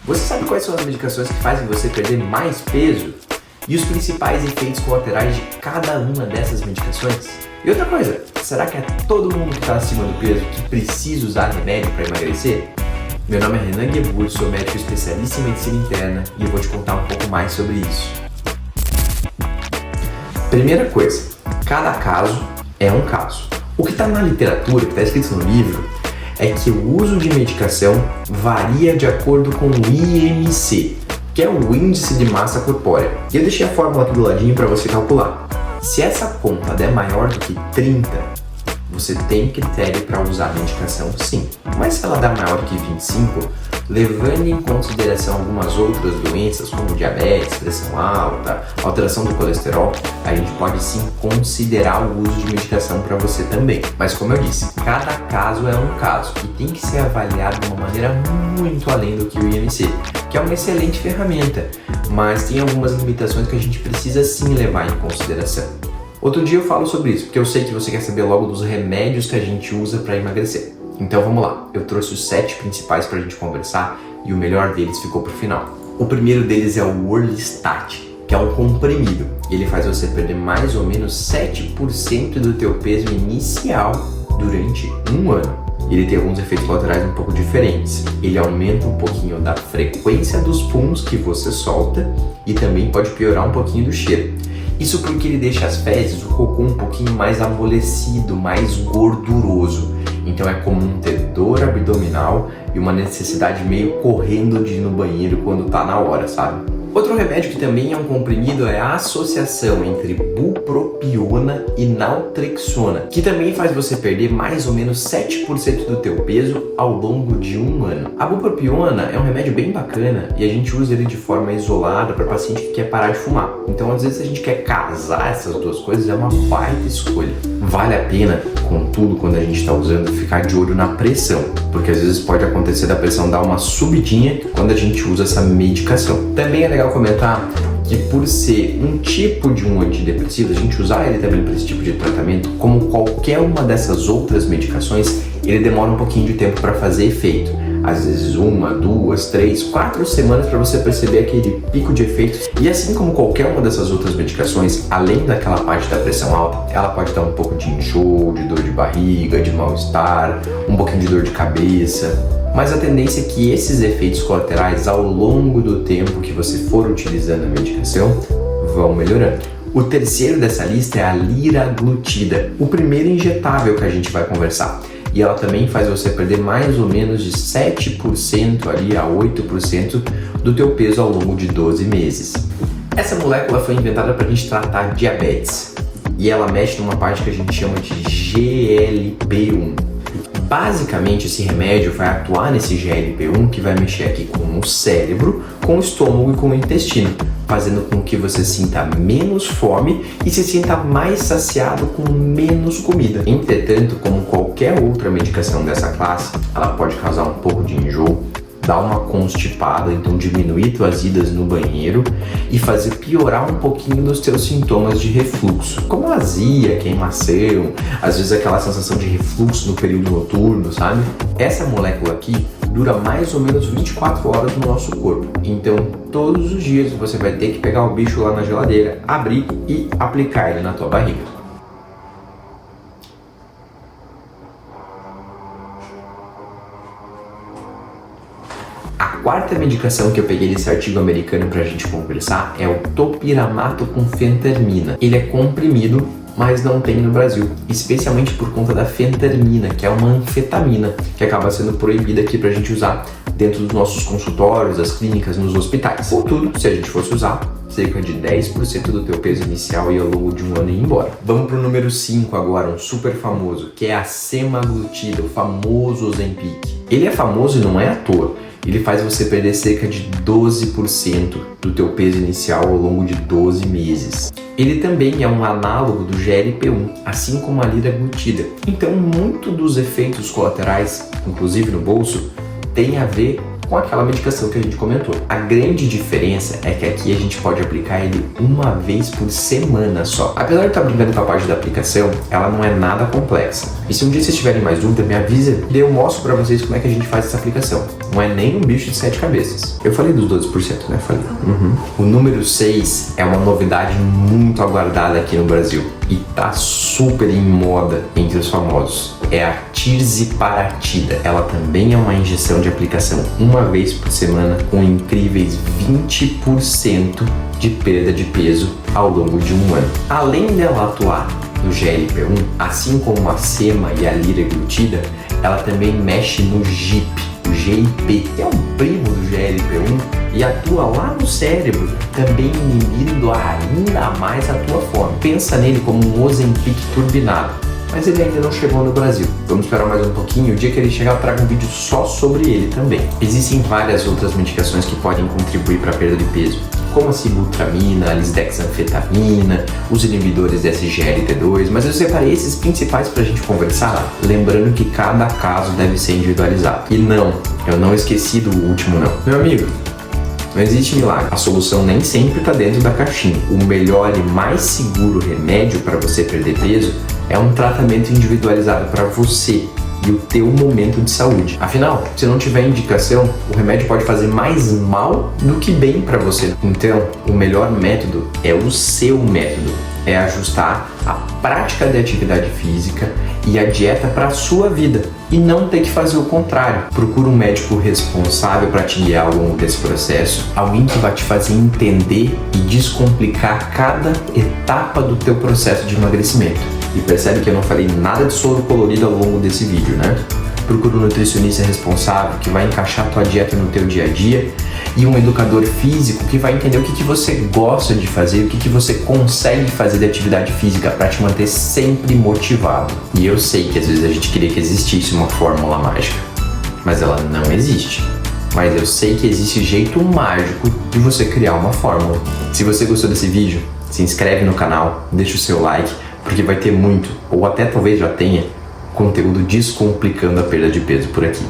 Você sabe quais são as medicações que fazem você perder mais peso? E os principais efeitos colaterais de cada uma dessas medicações? E outra coisa, será que é todo mundo que está acima do peso que precisa usar remédio para emagrecer? Meu nome é Renan Guebur, sou médico especialista em medicina interna e eu vou te contar um pouco mais sobre isso. Primeira coisa, cada caso é um caso. O que está na literatura, que está escrito no livro, é que o uso de medicação varia de acordo com o IMC, que é o Índice de Massa Corpórea. E eu deixei a fórmula aqui do ladinho para você calcular. Se essa conta der maior do que 30, você tem critério para usar a medicação sim. Mas se ela der maior que 25, levando em consideração algumas outras doenças como diabetes, pressão alta, alteração do colesterol, a gente pode sim considerar o uso de medicação para você também. Mas como eu disse, cada caso é um caso e tem que ser avaliado de uma maneira muito além do que o IMC, que é uma excelente ferramenta, mas tem algumas limitações que a gente precisa sim levar em consideração. Outro dia eu falo sobre isso, porque eu sei que você quer saber logo dos remédios que a gente usa para emagrecer. Então vamos lá, eu trouxe os 7 principais para a gente conversar e o melhor deles ficou para o final. O primeiro deles é o Orlistat, que é um comprimido. Ele faz você perder mais ou menos 7% do teu peso inicial durante um ano. Ele tem alguns efeitos colaterais um pouco diferentes. Ele aumenta um pouquinho da frequência dos puns que você solta e também pode piorar um pouquinho do cheiro. Isso porque ele deixa as fezes, o cocô um pouquinho mais amolecido, mais gorduroso. Então é comum ter dor abdominal e uma necessidade meio correndo de ir no banheiro quando tá na hora, sabe? Outro remédio que também é um comprimido é a associação entre bupropiona e naltrexona, que também faz você perder mais ou menos 7% do teu peso ao longo de um ano. A bupropiona é um remédio bem bacana e a gente usa ele de forma isolada para paciente que quer parar de fumar. Então às vezes a gente quer casar essas duas coisas, é uma baita escolha. Vale a pena, contudo, quando a gente está usando, ficar de olho na pressão, porque às vezes pode acontecer da pressão dar uma subidinha quando a gente usa essa medicação. Também é legal comentar que por ser um tipo de um antidepressivo, a gente usar ele também para esse tipo de tratamento, como qualquer uma dessas outras medicações, ele demora um pouquinho de tempo para fazer efeito. Às vezes 1, 2, 3, 4 semanas para você perceber aquele pico de efeito. E assim como qualquer uma dessas outras medicações, além daquela parte da pressão alta, ela pode dar um pouco de enjoo, de dor de barriga, de mal-estar, um pouquinho de dor de cabeça. Mas a tendência é que esses efeitos colaterais, ao longo do tempo que você for utilizando a medicação, vão melhorando. O terceiro dessa lista é a liraglutida, o primeiro injetável que a gente vai conversar. E ela também faz você perder mais ou menos de 7% ali a 8% do teu peso ao longo de 12 meses. Essa molécula foi inventada para a gente tratar diabetes e ela mexe numa parte que a gente chama de GLP-1. Basicamente, esse remédio vai atuar nesse GLP-1 que vai mexer aqui com o cérebro, com o estômago e com o intestino, fazendo com que você sinta menos fome e se sinta mais saciado com menos comida. Entretanto, como qualquer outra medicação dessa classe, ela pode causar um pouco de enjoo, dar uma constipada, então diminuir tuas idas no banheiro e fazer piorar um pouquinho dos teus sintomas de refluxo, como azia, queimação, às vezes aquela sensação de refluxo no período noturno, sabe? Essa molécula aqui dura mais ou menos 24 horas no nosso corpo, então todos os dias você vai ter que pegar o bicho lá na geladeira, abrir e aplicar ele na tua barriga. A quarta medicação que eu peguei nesse artigo americano pra gente conversar é o topiramato com fentermina. Ele é comprimido, mas não tem no Brasil, especialmente por conta da fentermina, que é uma anfetamina, que acaba sendo proibida aqui pra gente usar dentro dos nossos consultórios, das clínicas, nos hospitais. Contudo, se a gente fosse usar, cerca de 10% do teu peso inicial e ao longo de um ano ir embora. Vamos pro número 5 agora, um super famoso, que é a semaglutida, o famoso Ozempic. Ele é famoso e não é à toa. Ele faz você perder cerca de 12% do teu peso inicial ao longo de 12 meses. Ele também é um análogo do GLP-1, assim como a liraglutida. Então, muito dos efeitos colaterais, inclusive no bolso, tem a ver com aquela medicação que a gente comentou. A grande diferença é que aqui a gente pode aplicar ele uma vez por semana só. Apesar de estar brincando com a parte da aplicação, ela não é nada complexa. E se um dia vocês tiverem mais dúvida, me avisa e eu mostro pra vocês como é que a gente faz essa aplicação. Não é nem um bicho de 7 cabeças. Eu falei dos 12%, né? Falei. O número 6 é uma novidade muito aguardada aqui no Brasil e tá super em moda entre os famosos. É a Tirziparatida. Ela também é uma injeção de aplicação uma vez por semana com incríveis 20% de perda de peso ao longo de um ano. Além dela atuar no GLP-1, assim como a sema e a liraglutida, ela também mexe no GIP, o GIP, que é um primo do GLP-1 e atua lá no cérebro, também inibindo ainda mais a tua fome. Pensa nele como um Ozempic turbinado, mas ele ainda não chegou no Brasil. Vamos esperar mais um pouquinho, o dia que ele chegar eu trago um vídeo só sobre ele também. Existem várias outras medicações que podem contribuir para a perda de peso, como a sibutramina, a lisdexanfetamina, os inibidores de SGLT2, mas eu separei esses principais pra gente conversar, lembrando que cada caso deve ser individualizado. E não, eu não esqueci do último não. Meu amigo, não existe milagre. A solução nem sempre está dentro da caixinha. O melhor e mais seguro remédio para você perder peso é um tratamento individualizado para você e o teu momento de saúde. Afinal, se não tiver indicação, o remédio pode fazer mais mal do que bem para você. Então, o melhor método é o seu método. É ajustar a prática de atividade física e a dieta para a sua vida e não ter que fazer o contrário. Procura um médico responsável para te guiar ao longo desse processo, alguém que vai te fazer entender e descomplicar cada etapa do teu processo de emagrecimento. E percebe que eu não falei nada de soro colorido ao longo desse vídeo, né? Procura um nutricionista responsável que vai encaixar a tua dieta no teu dia a dia e um educador físico que vai entender o que você gosta de fazer, o que você consegue fazer de atividade física para te manter sempre motivado. E eu sei que às vezes a gente queria que existisse uma fórmula mágica, mas ela não existe. Mas eu sei que existe jeito mágico de você criar uma fórmula. Se você gostou desse vídeo, se inscreve no canal, deixa o seu like, porque vai ter muito, ou até talvez já tenha, conteúdo descomplicando a perda de peso por aqui.